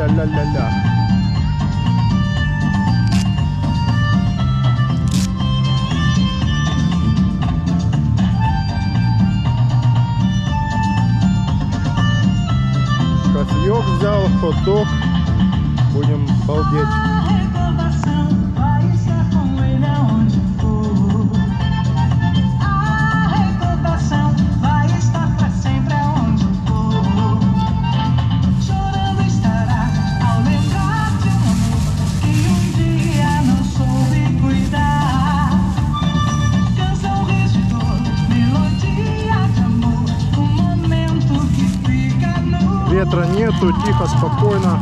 Ля-ля-ля-ля-ля. Кофеек взял, хот-дог. Будем балдеть. Ветра нету, тихо, спокойно.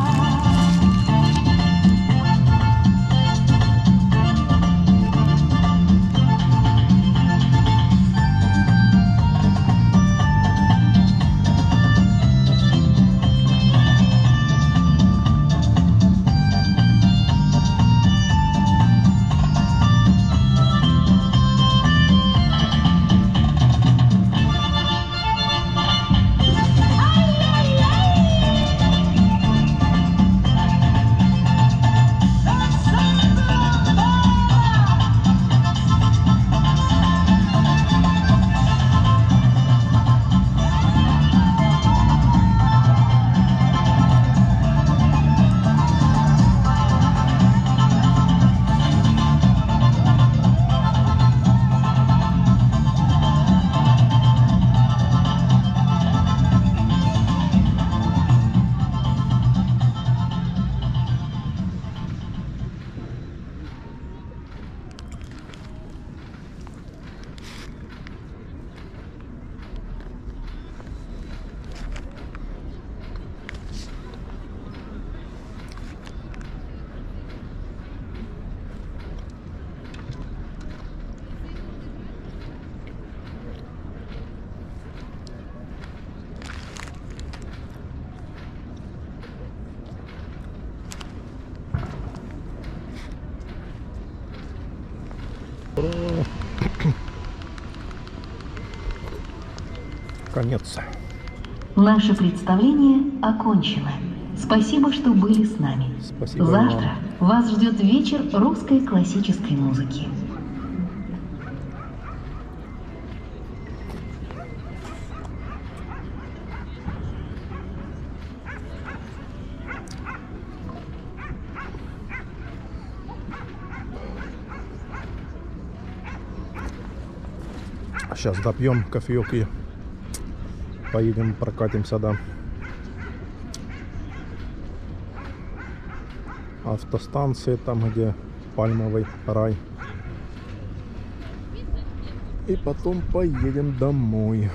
Конец. Наше представление окончено. Спасибо, что были с нами. Спасибо Завтра вас ждет вечер русской классической музыки. Сейчас допьем кофеек и поедем прокатимся до автостанции, там где пальмовый рай. И потом поедем домой.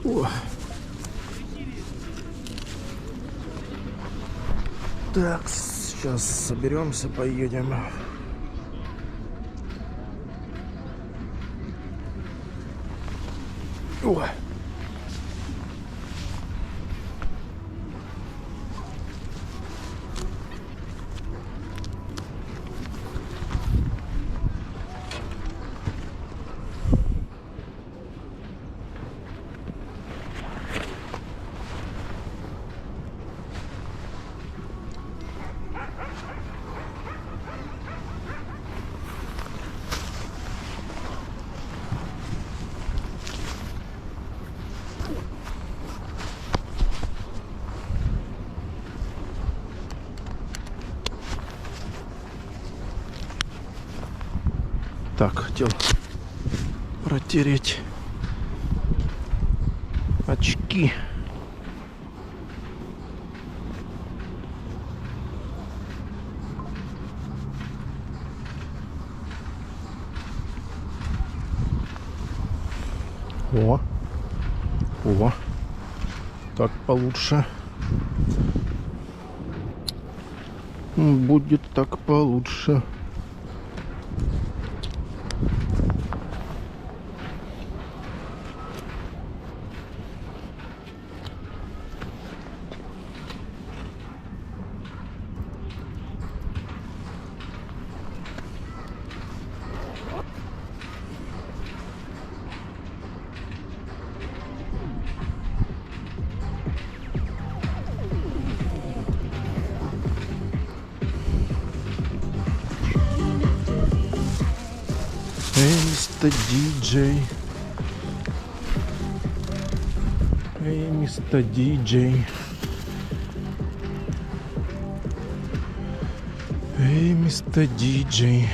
О. Так, сейчас соберемся, поедем. О. Так, хотел протереть очки. О, так получше. Будет так получше. Эй, мистер Диджей. Эй, мистер Диджей. Эй, мистер Диджей.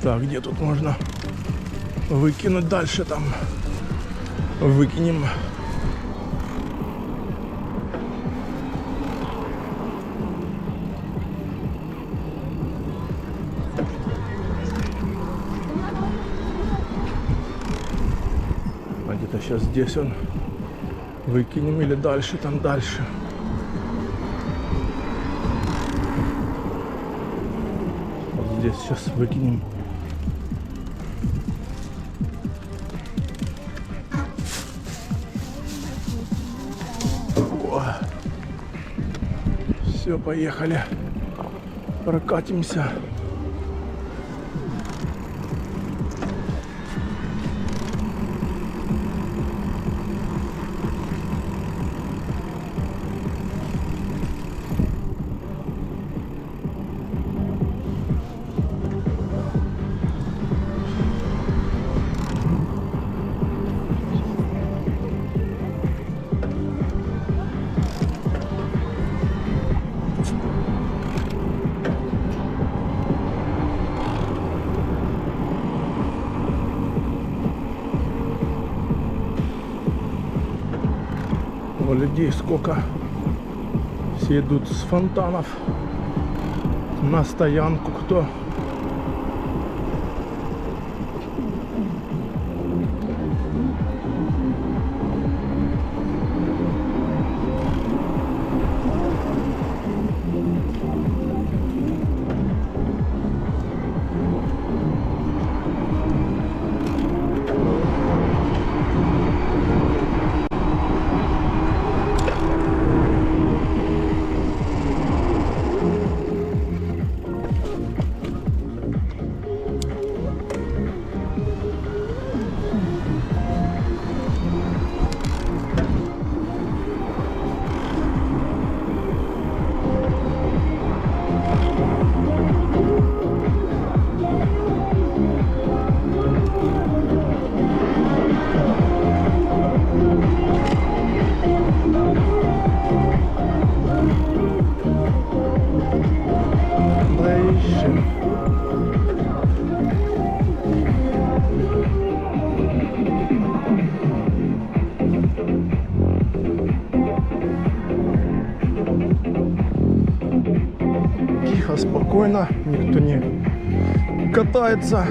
Так, где тут можно выкинуть дальше там? Выкинем. А где-то сейчас здесь он выкинем или дальше, там дальше. Вот здесь сейчас выкинем. Все, поехали. Прокатимся. О, людей сколько. Все идут с фонтанов на стоянку. Кто? Тихо, спокойно, никто не катается.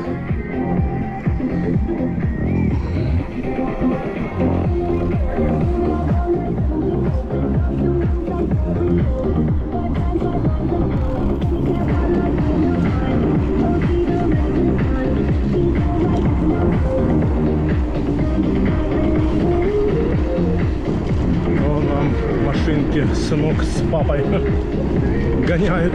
Вон нам машинки сынок с папой гоняют.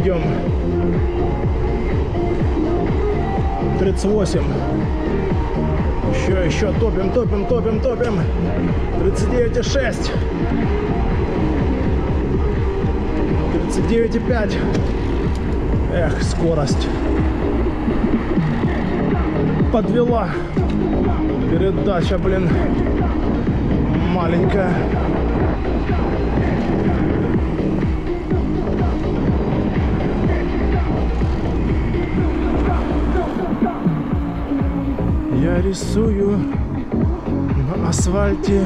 Идем 38. Еще, топим. 39,6. 39,5. Эх, скорость. Подвела. Передача, блин, маленькая. Я рисую на асфальте.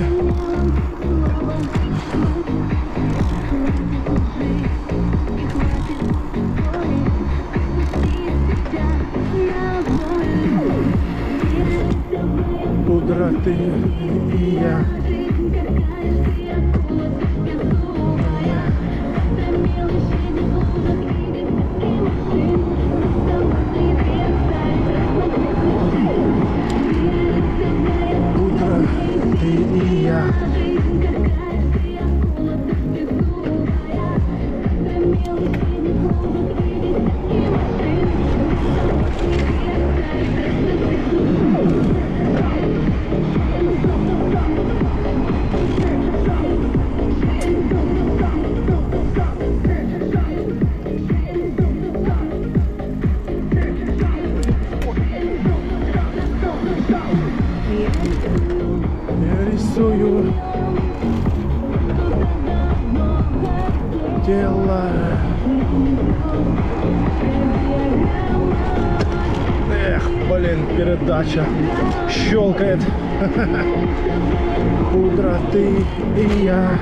Пудра, ты и я. Пудра, ты и я. Я рисую тело. Эх, блин, передача щелкает. Пудра, ты и я.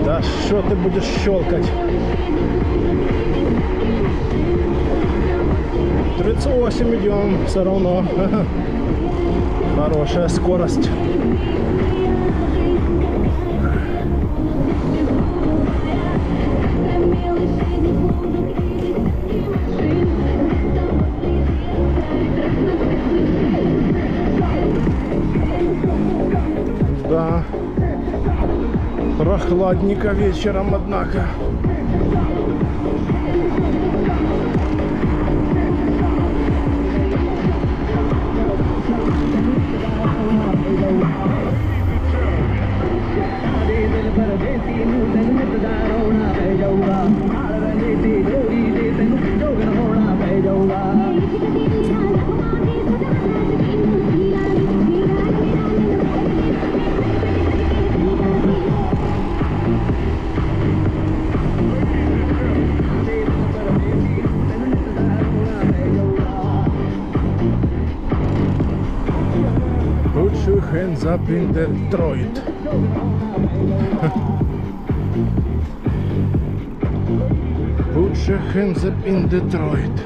Да что ты будешь щелкать? 38 идем, все равно. Хорошая скорость. Да, прохладненько вечером, однако. Put your hands up in Detroit. Put your hands up in Detroit.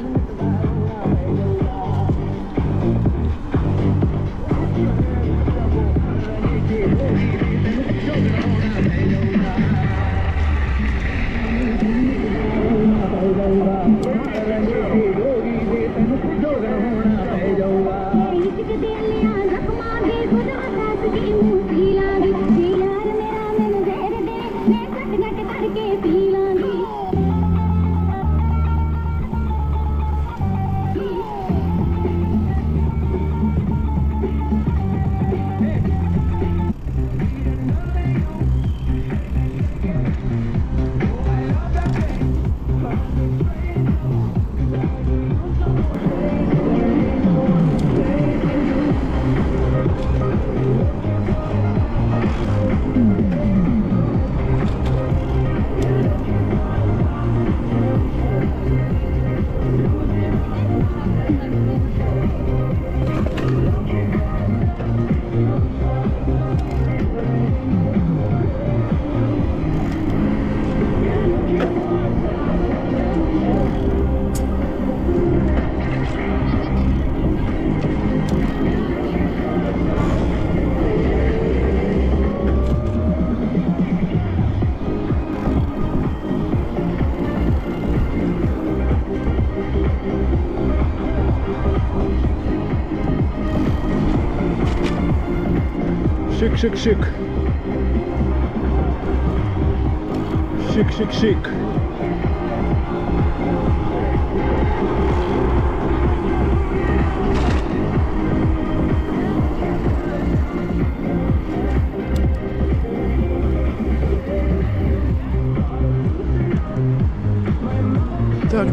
Шик. Шик.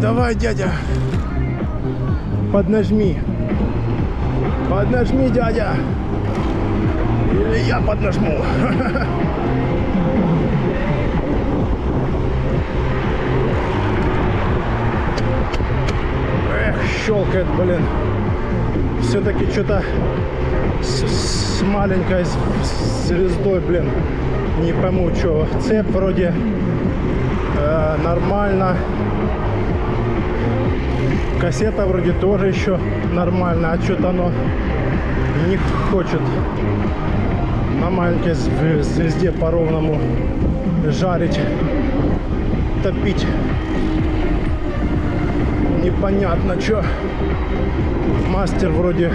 Давай, дядя. Поднажми. Поднажми, дядя. Или я поднажму. Эх, щелкает, блин. Все-таки что-то с маленькой звездой, блин. Не пойму, что. Цепь вроде нормально. Кассета вроде тоже еще нормально, а что-то оно не хочет на маленькой звезде по-ровному жарить, топить. Непонятно, что. Мастер вроде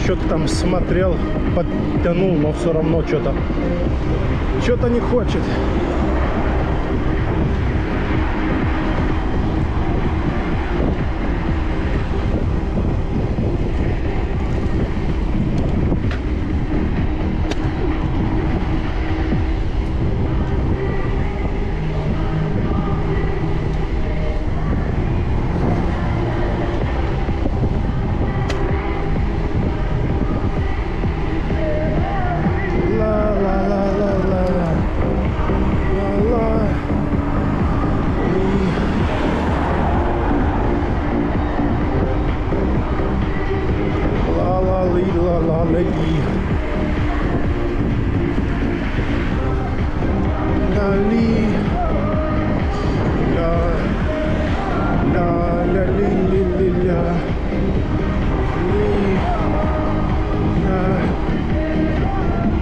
что-то там смотрел, подтянул, но все равно что-то не хочет.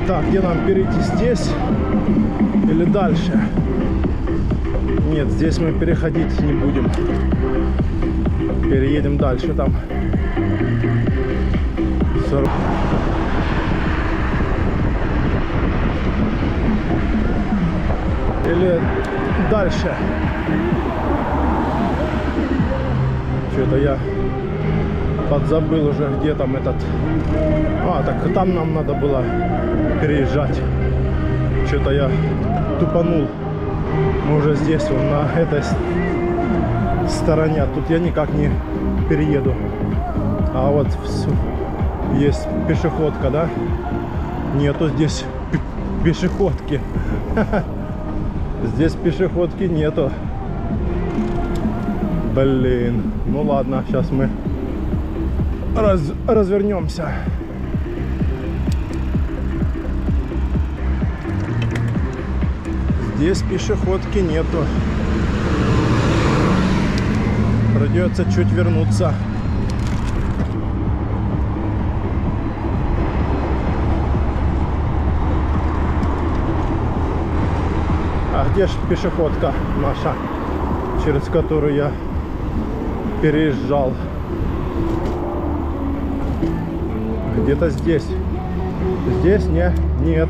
Так, где нам перейти? Здесь или дальше? Нет, здесь мы переходить не будем. Переедем дальше там. 40. Или дальше. Что-то я подзабыл уже, где там этот. А, так там нам надо было переезжать. Что-то я тупанул. Мы уже здесь, вон, на этой стороне. Тут я никак не перееду. А вот есть пешеходка, да? Нету здесь пешеходки. Здесь пешеходки нету. Блин. Ну ладно, сейчас мы развернемся. Здесь пешеходки нету. Придется чуть вернуться. А где ж пешеходка наша, через которую я переезжал? Где-то здесь. Здесь нет.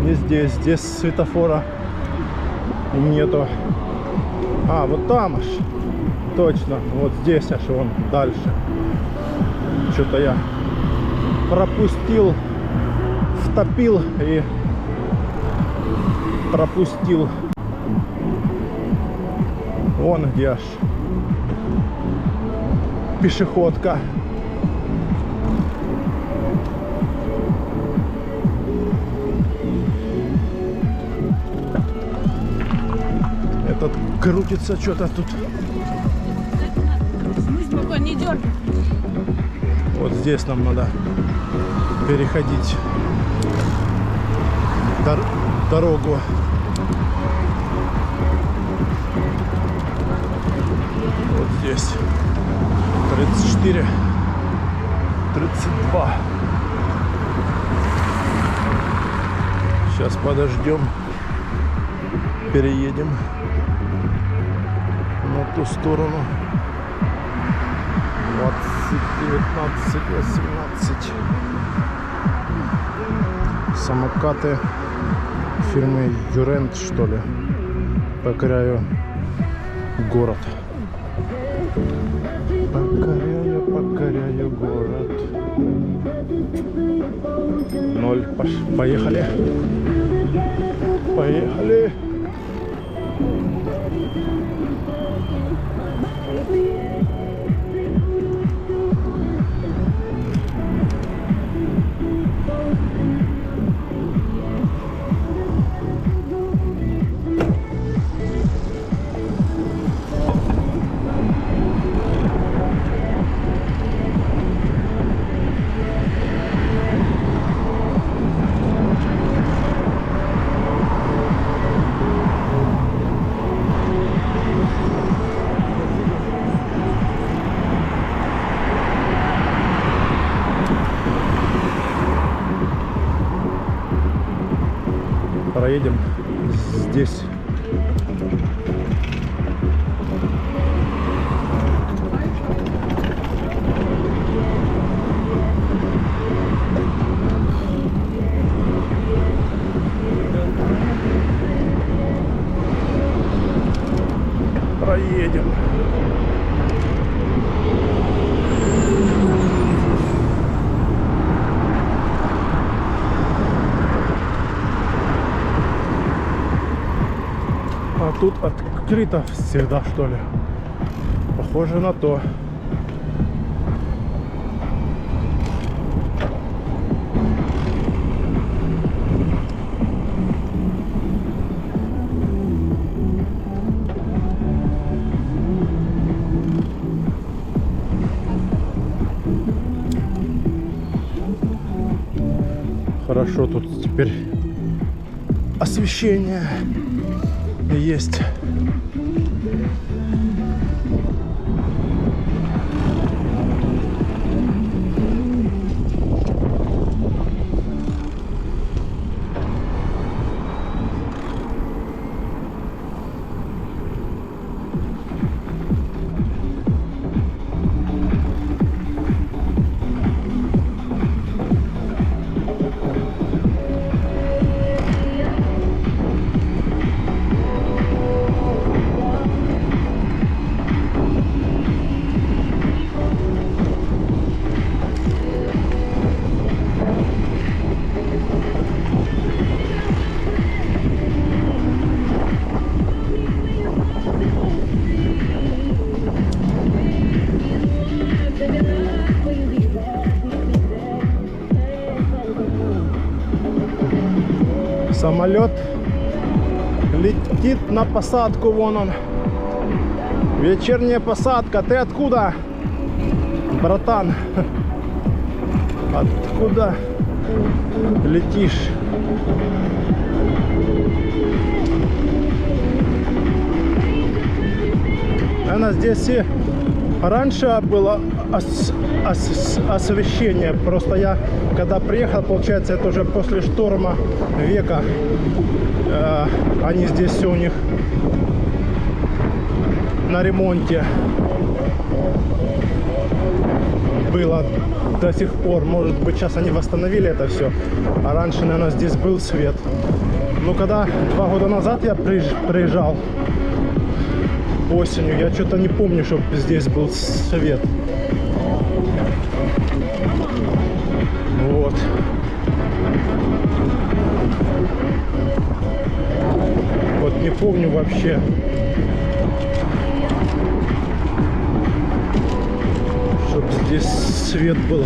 Не здесь. Здесь светофора нету. А, вот там аж. Точно. Вот здесь аж он дальше. Что-то я пропустил. Втопил и пропустил. Вон где аж пешеходка. Этот крутится что-то тут. Не дергай. Вот здесь нам надо переходить дорогу. Вот здесь 34, 32. Сейчас подождем, переедем на ту сторону. 20, 19, 18. Самокаты фирмы Дюрент, что ли, покоряю город. Покоряю город. 0. Поехали. Поехали. Проедем здесь. Проедем. А тут открыто всегда, что ли? Похоже на то. Хорошо, тут теперь освещение есть. Самолет летит на посадку, вон он. Вечерняя посадка. Ты откуда, братан? Откуда летишь? Наверное, здесь и раньше было освещение. Просто я, когда приехал, получается, это уже после шторма века. Они здесь все у них на ремонте было до сих пор. Может быть, сейчас они восстановили это все. А раньше, наверное, здесь был свет. Ну, когда 2 года назад я приезжал осенью, я что-то не помню, чтобы здесь был свет. Вот. Вот не помню вообще. Чтоб здесь свет был.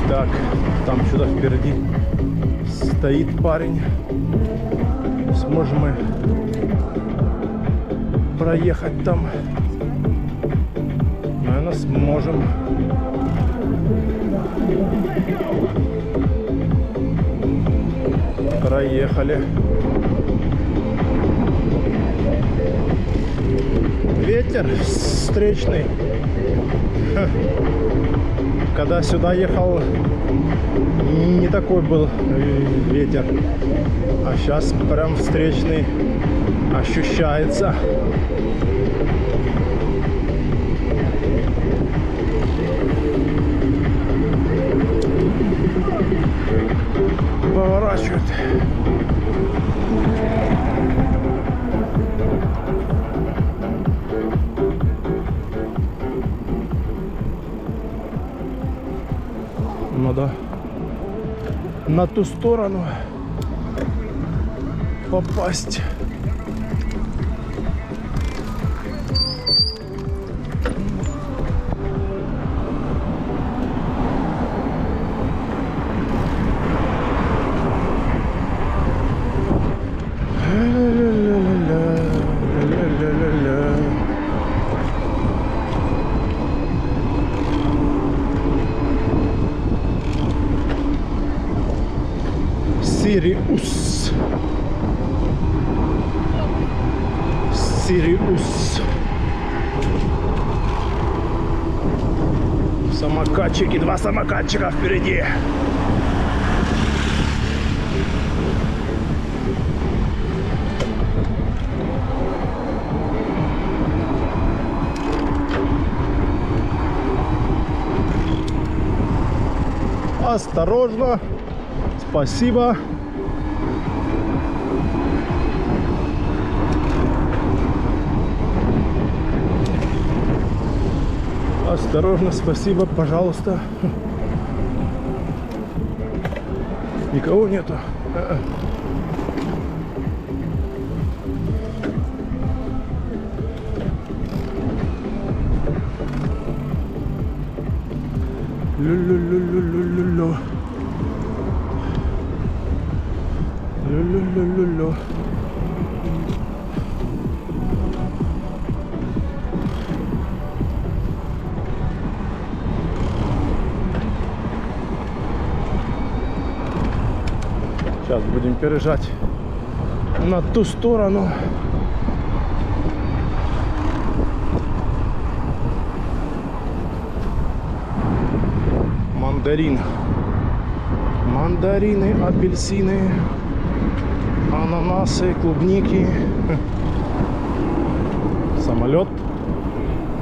Так, там сюда впереди стоит парень. Сможем мы проехать там? Наверное, сможем. Проехали. Ветер встречный. Когда сюда ехал, не такой был ветер. А сейчас прям встречный ощущается. Поворачивает. Надо на ту сторону попасть. Сириус. Сириус. Самокатчики, два самокатчика впереди. Осторожно. Спасибо. Осторожно, спасибо, пожалуйста. Никого нету. Лю-лю-лю-лю-лю-лю-лю. Лю-лю-лю-лю-лю. Сейчас будем переезжать на ту сторону. Мандарин. Мандарины, апельсины, ананасы, клубники. Самолет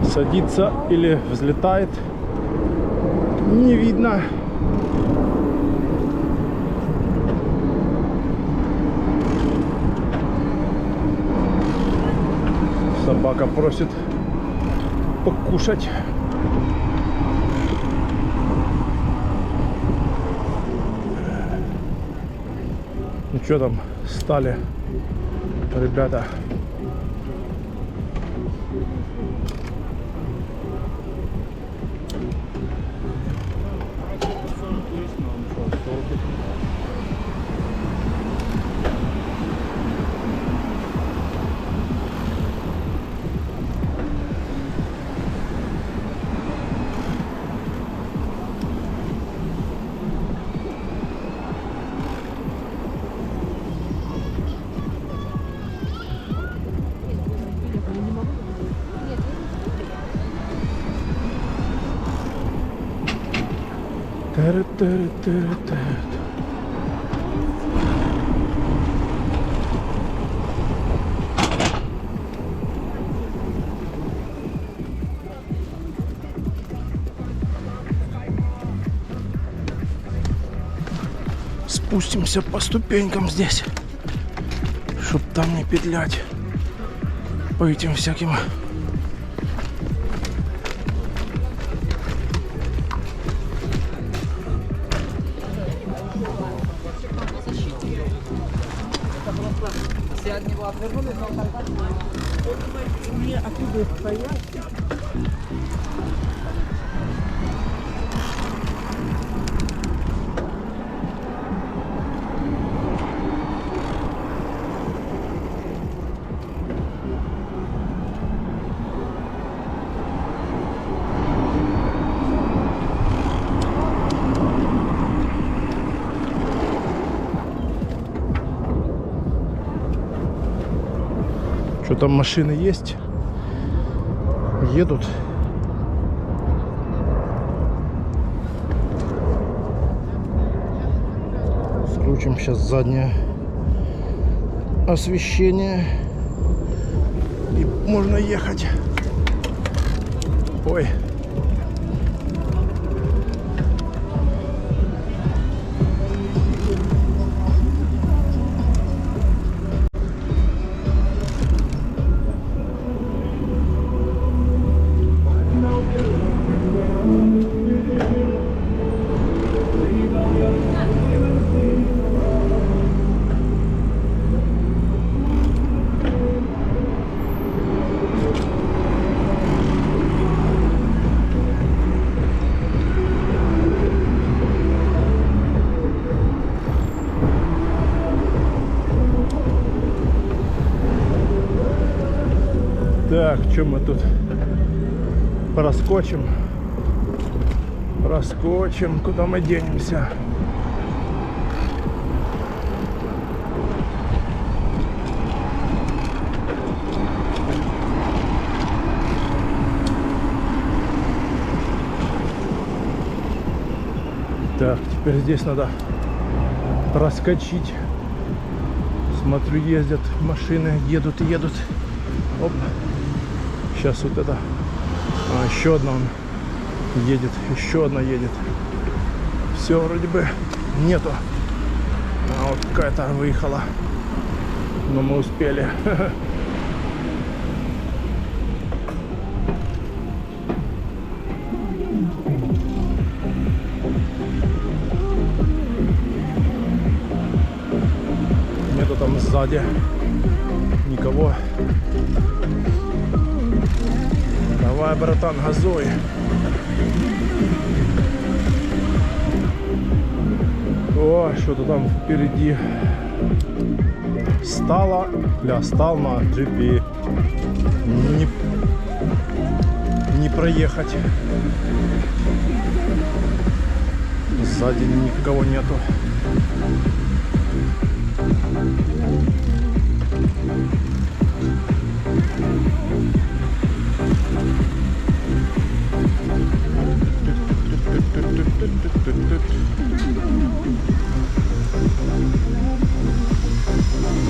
садится или взлетает. Не видно. Собака просит покушать. Ну что там, стали, ребята. Спустимся по ступенькам здесь, чтоб там не петлять по этим всяким. Все от него отвернулись, но он так мне оттуда стоять. Что там машины есть? Едут. Включим сейчас заднее освещение. И можно ехать. Ой. Так, что мы тут проскочим? Проскочим, куда мы денемся? Так, теперь здесь надо проскочить. Смотрю, ездят машины, едут и едут. Оп. Сейчас вот это. Еще одна он едет. Еще одна едет. Все вроде бы нету. А вот какая-то выехала. Но мы успели. Нету там сзади никого. Давай, братан, газуй. О, что-то там впереди стало. Стал на джипе. Не проехать. Сзади никого нету.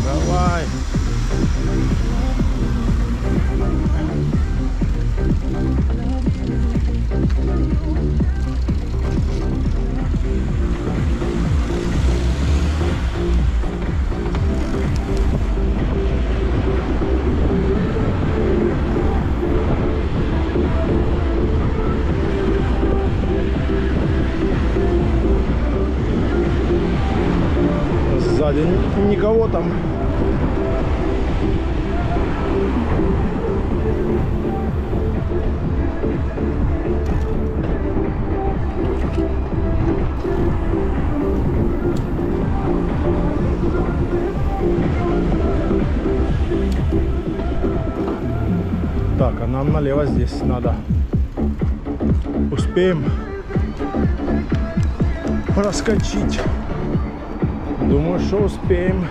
Давай. Сзади никого там. Так, а нам налево здесь надо. Успеем проскочить. Думаю, что успеем.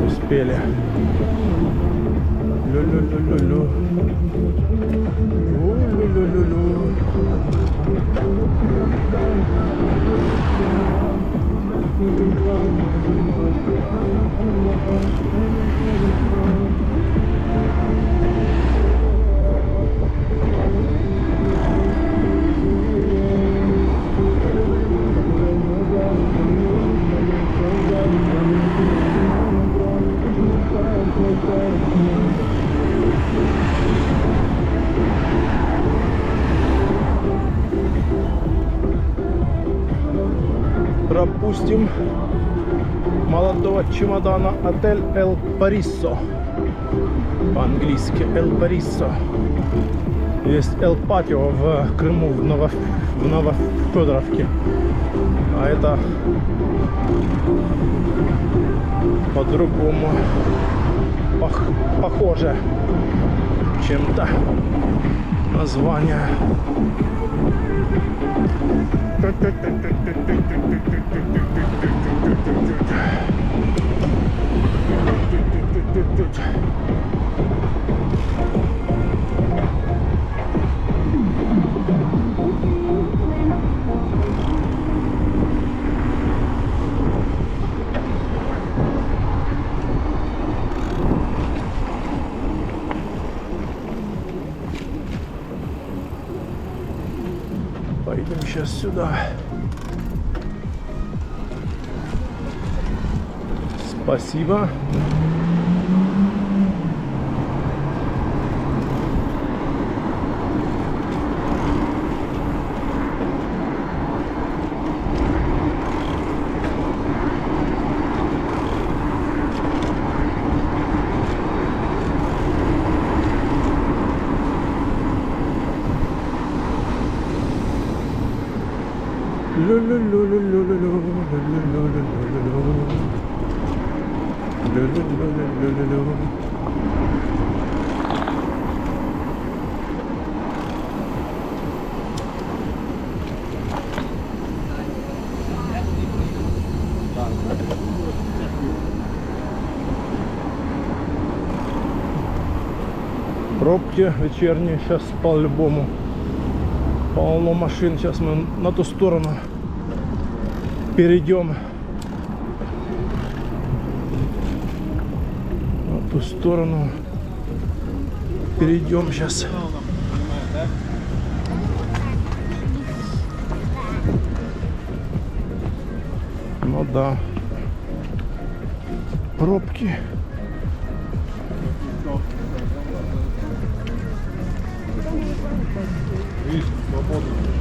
Успели. Лю-лю-лю-лю-лю. Лю-лю-лю-лю. Пропустим молодого чемодана. Отель Эль Парисо. По-английски Эль Парисо. Есть Эль Патио в Крыму, в Новофедоровке. А это по-другому похоже чем-то название. сейчас сюда. Спасибо. Пробки вечерние сейчас по-любому. Полно машин. Сейчас мы на ту сторону перейдем. На ту сторону перейдем сейчас. Ну да. Пробки.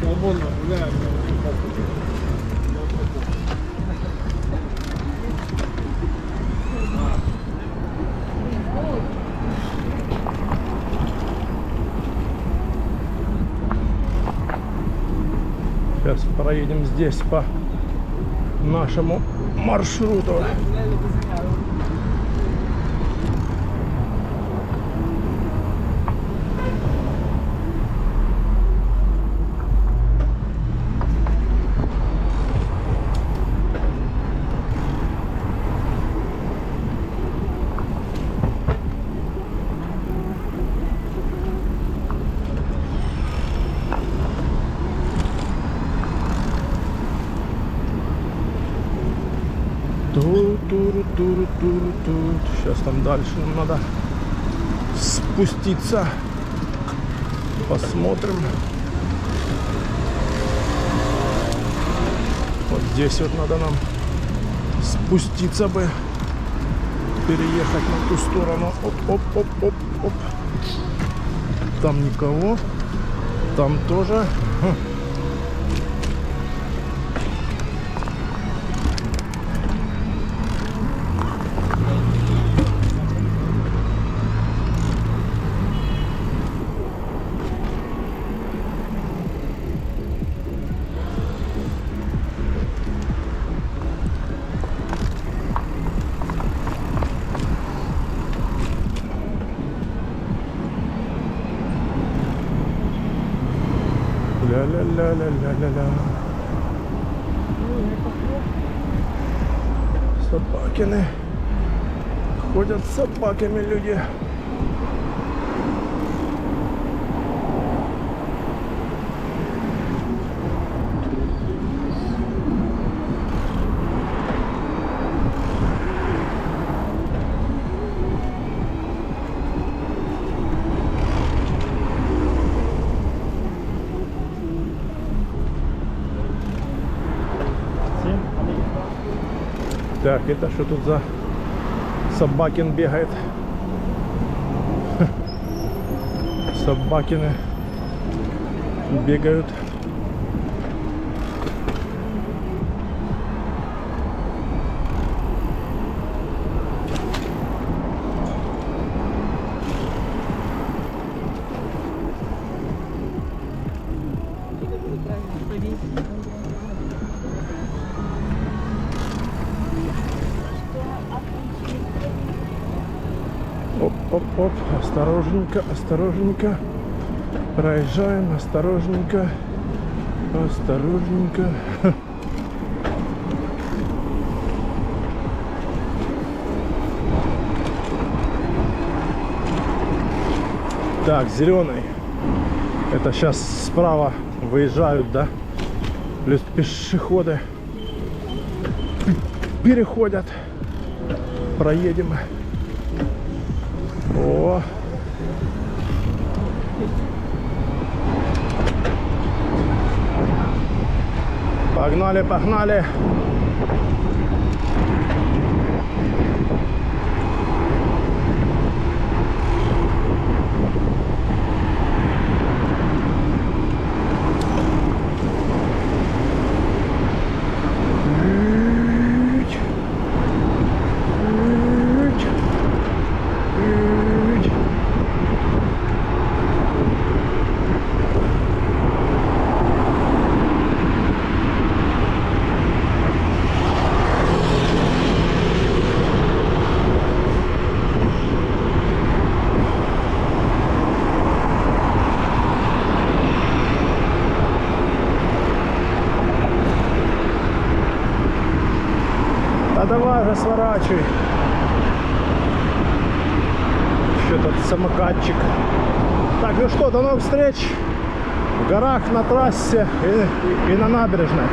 Свободно гуляем. Сейчас проедем здесь по нашему маршруту. Сейчас там дальше нам надо спуститься. Посмотрим. Вот здесь вот надо нам спуститься бы. Переехать на ту сторону. Оп. Там никого. Там тоже. Ля-ля-ля-ля-ля-ля-ля. Собакины. Ходят с собаками люди. Так, это что тут за собакин бегает? Собакины бегают. Оп, осторожненько, осторожненько. Проезжаем, осторожненько, осторожненько. Так, зеленый. Это сейчас справа выезжают, да? Плюс пешеходы переходят. Проедем. О! Погнали, погнали. А давай же сворачивай. Еще этот самокатчик. Так, ну что, до новых встреч в горах, на трассе и на набережной.